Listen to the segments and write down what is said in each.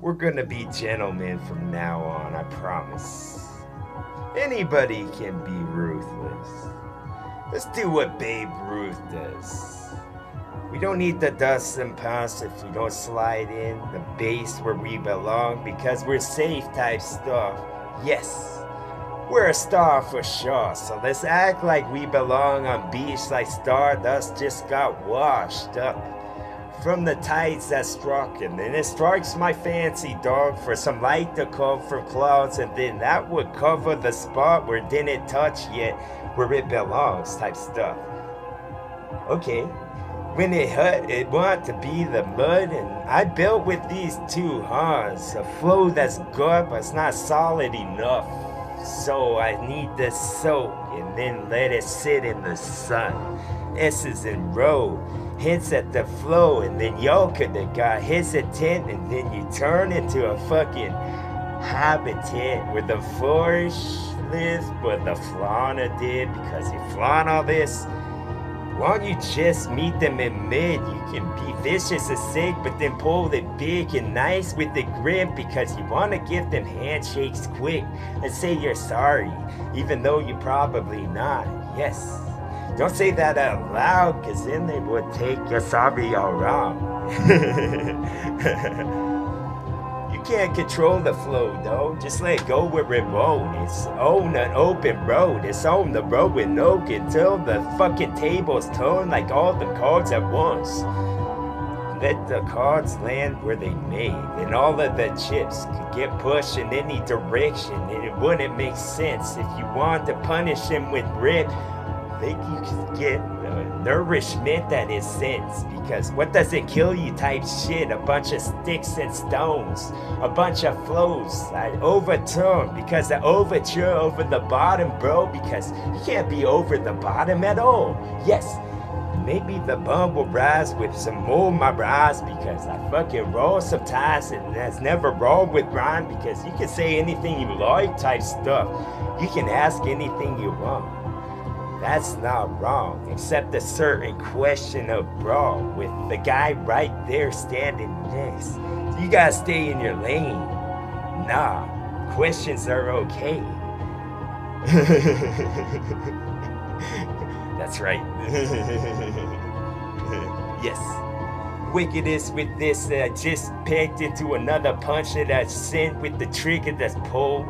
We're gonna be gentlemen from now on, I promise. Anybody can be ruthless. Let's do what Babe Ruth does. We don't need the dust and pass if we don't slide in the base where we belong because we're safe type stuff. Yes, we're a star for sure, so let's act like we belong on beach like Stardust just got washed up from the tides that struck, and then it strikes my fancy, dog, for some light to come from clouds, and then that would cover the spot where it didn't touch yet, where it belongs, type stuff. Okay, when it hurt, it want to be the mud, and I built with these two hands, a flow that's good, but it's not solid enough. So I need to soak and then let it sit in the sun. S's in row, hits at the flow, and then y'all could have got hesitant, and then you turn into a fucking habitat where the flourish lives, but the fauna did because you flaunt all this. Why don't you just meet them in mid? You can be vicious as sick, but then pull it big and nice with the grip because you want to give them handshakes quick and say you're sorry, even though you're probably not. Yes. Don't say that out loud, because then they would take your sorry all wrong. You can't control the flow, though. Just let go with remote. It's on an open road. It's on the road with no until the fucking tables turn like all the cards at once. Let the cards land where they may, and all of the chips could get pushed in any direction, and it wouldn't make sense if you want to punish him with rip. Think you can get nourishment that is sense, because what does it kill you type shit, a bunch of sticks and stones, a bunch of flows I overturn because I overture over the bottom, bro, because you can't be over the bottom at all. Yes, maybe the bum will rise with some more my rise because I fucking roll sometimes, and that's never wrong with rhyme because you can say anything you like type stuff. You can ask anything you want. That's not wrong, except a certain question of wrong with the guy right there standing next. So you gotta stay in your lane. Nah, questions are okay. That's right. Yes. Wickedest with this just pegged into another punch that I sent with the trigger that's pulled.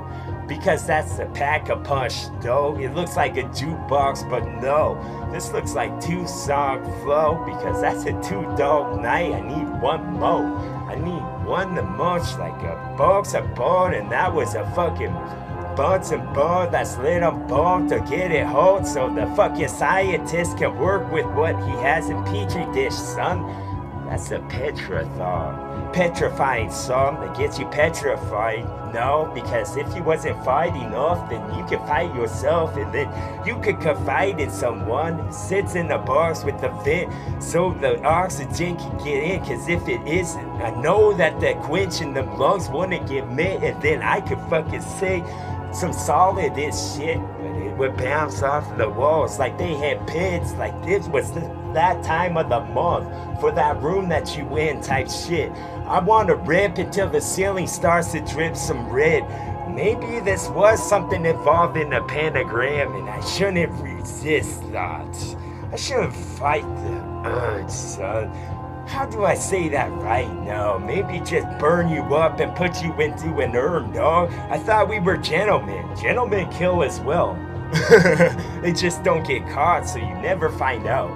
Because that's a pack a punch, though. It looks like a jukebox, but no. This looks like two-song flow because that's a two-dog night. I need one more. I need one to munch like a box of bone, and that was a fucking Bunsen bone that's lit on bone to get it hot so the fucking scientist can work with what he has in Petri dish, son. That's a petrathon. Petrifying song that gets you petrified. No, because if you wasn't fight enough, then you can fight yourself, and then you could confide in someone who sits in the box with the vent so the oxygen can get in, because if it isn't, I know that the quench in the lungs wouldn't get met, and then I could fucking say some solid as shit, but it would bounce off the walls like they had pits, like this was that time of the month for that room that you in type shit. I want to rip until the ceiling starts to drip some red. Maybe this was something involving a pentagram, and I shouldn't resist that. I shouldn't fight the urge, son. How do I say that right now? Maybe just burn you up and put you into an urn, dog. I thought we were gentlemen. Gentlemen kill as well. They just don't get caught, so you never find out.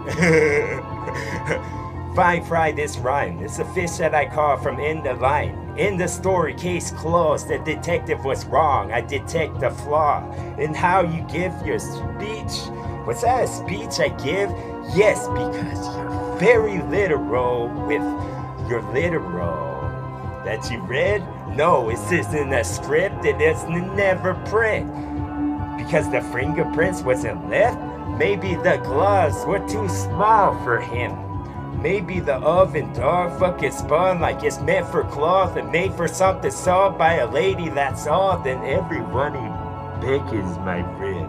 Fine fry this rhyme. It's a fish that I caught from in the line. In the story, case closed. The detective was wrong. I detect the flaw in how you give your speech. Was that a speech I give? Yes, because you're very literal with your literal. That you read? No, it's just in a script that it's never print. Because the fingerprints wasn't left? Maybe the gloves were too small for him. Maybe the oven dog fucking spun like it's meant for cloth and made for something sold by a lady that's all, then everyone he beckons, my friend.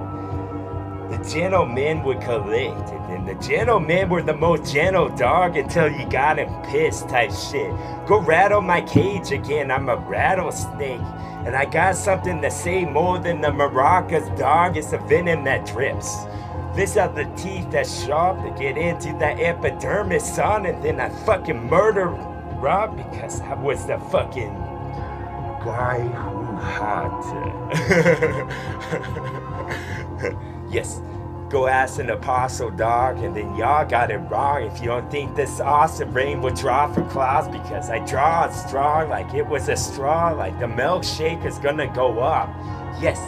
the gentlemen would collect, and then the gentlemen were the most gentle dog until you got him pissed type shit. Go rattle my cage again, I'm a rattlesnake. And I got something to say more than the maracas, dog. It's the venom that drips. These are the teeth that sharp to get into that epidermis, son. And then I fucking murder Rob because I was the fucking guy who had to. Yes, go ask an apostle, dog, and then y'all got it wrong if you don't think this awesome rain will draw for clouds, because I draw it strong like it was a straw, like the milkshake is gonna go up. Yes,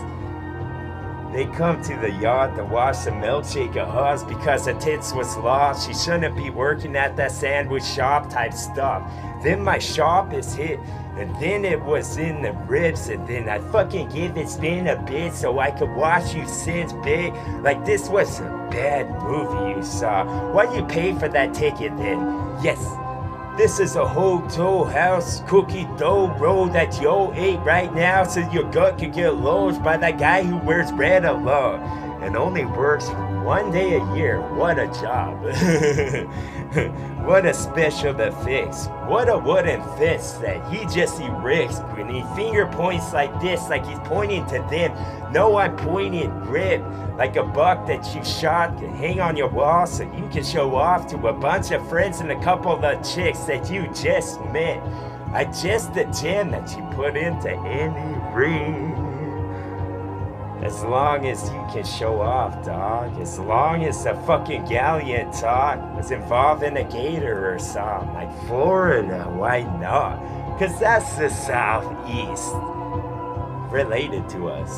they come to the yard to wash the milkshake of hers because her tits was lost. She shouldn't be working at that sandwich shop type stuff. Then my shop is hit, and then it was in the ribs, and then I fucking gave it spin a bit so I could watch you since big. Like this was a bad movie you saw. Why you pay for that ticket then? Yes, this is a whole dough house cookie dough roll that yo ate right now so your gut could get lodged by that guy who wears red alone and only works 1 day a year. What a job. What a special effects. What a wooden fist that he just erects when he finger points like this, like he's pointing to them. No, I'm pointing grip, like a buck that you shot to hang on your wall so you can show off to a bunch of friends and a couple of chicks that you just met. I just the gem that you put into any ring. As long as you can show off, dog. As long as the fucking galleon talk was involved in a gator or something. Like Florida, why not? Cause that's the Southeast. Related to us.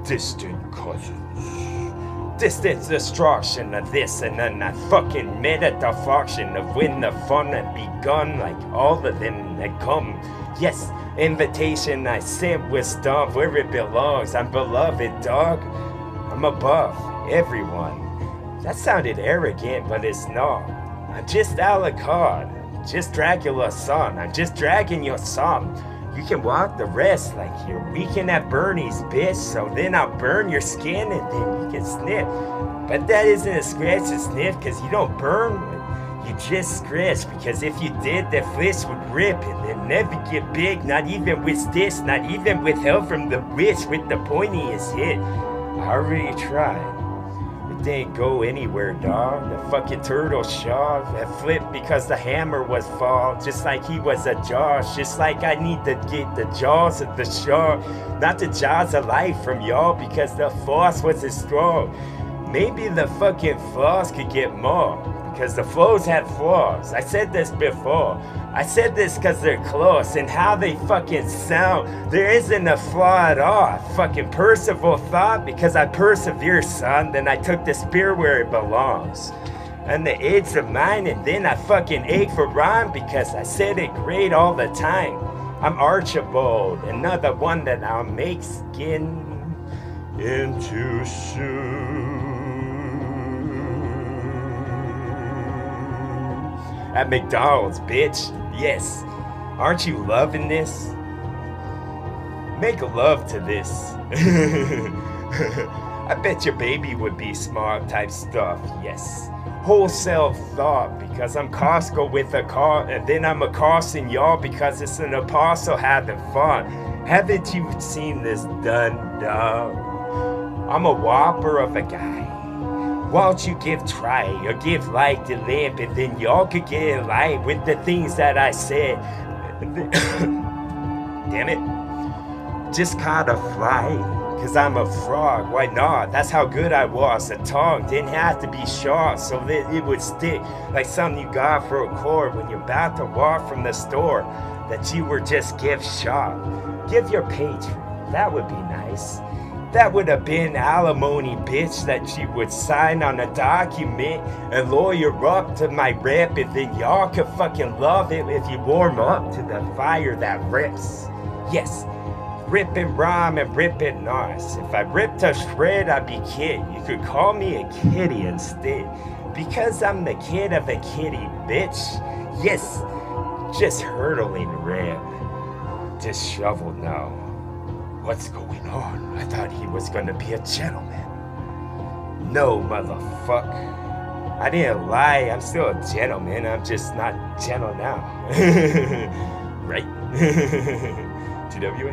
Distant cousins. Distant destruction of this and then that fucking minute the function of when the fun had begun. Like all of them that come. Yes, invitation I sent was dumb where it belongs. I'm beloved, dog. I'm above everyone. That sounded arrogant, but it's not. I'm just Alucard, just Dracula's son. I'm just dragging your son. You can walk the rest like you're weekend at Bernie's, bitch. So then I'll burn your skin and then you can sniff. But that isn't a scratch to sniff because you don't burn. You just scratch, because if you did, the flesh would rip and then never get big, not even with this, not even with help from the witch with the pointiest hit. I already tried. It didn't go anywhere, dog. The fucking turtle shot that flipped because the hammer was fall, just like he was a Jaws, just like I need to get the jaws of the shark, not the jaws of life from y'all because the force wasn't strong. Maybe the fucking flaws could get more. Because the flows had flaws. I said this before. I said this because they're close and how they fucking sound. There isn't a flaw at all. I fucking Percival thought because I persevere, son. Then I took the spear where it belongs. And the AIDS of mine, and then I fucking ache for rhyme because I said it great all the time. I'm Archibald, another one that I'll make skin into soup. At McDonald's, bitch. Yes. Aren't you loving this? Make love to this. I bet your baby would be smart type stuff. Yes. Wholesale thought because I'm Costco with a car, and then I'm accosting y'all because it's an apostle having fun. Haven't you seen this done, dog? I'm a whopper of a guy. Why don't you give try or give light to lamp, and then y'all could get in line with the things that I said. Damn it. Just caught a fly, cause I'm a frog. Why not? That's how good I was. The tongue didn't have to be sharp so that it would stick like something you got for a cord when you're about to walk from the store that you were just gift shop. Give your patron. That would be nice. That would have been alimony, bitch, that you would sign on a document and lawyer up to my rep, and then y'all could fucking love it if you warm up to the fire that rips. Yes, rip and rhyme and rip and nice. If I ripped a shred, I'd be kid. You could call me a kitty instead, because I'm the kid of a kitty, bitch. Yes, just hurtling rip. Disheveled now. What's going on? I thought he was gonna be a gentleman. No, motherfucker. I didn't lie. I'm still a gentleman. I'm just not gentle now. Right? TWA?